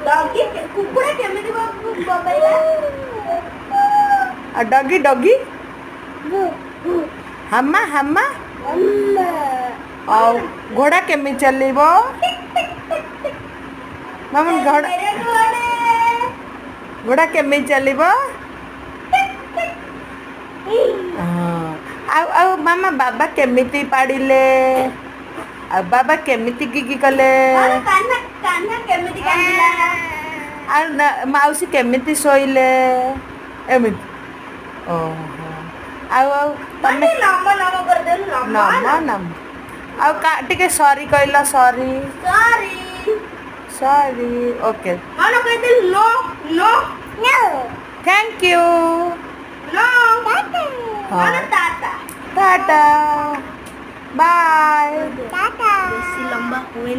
doggy कुकुड़ा केमिति बोबैला doggy doggy हम्मा हम्मा और घोड़ा केमी चलीबो मामन घोड़ा केमी चलीबो आ मामा बाबा केमिति पाड़िले आ बाबा केमिति गिगी कले कान्हा कान्हा केमिति कांदिला आ माउसी केमिति सोइले एमिति ओहो आ तमे नम नम कर दे नम नम आ टिके सॉरी कहला सॉरी सॉरी सॉरी ओके मानो कह दे no no no thank you no हाँ मानो टाटा टाटा बाय टाटा बेसी लंबा हुए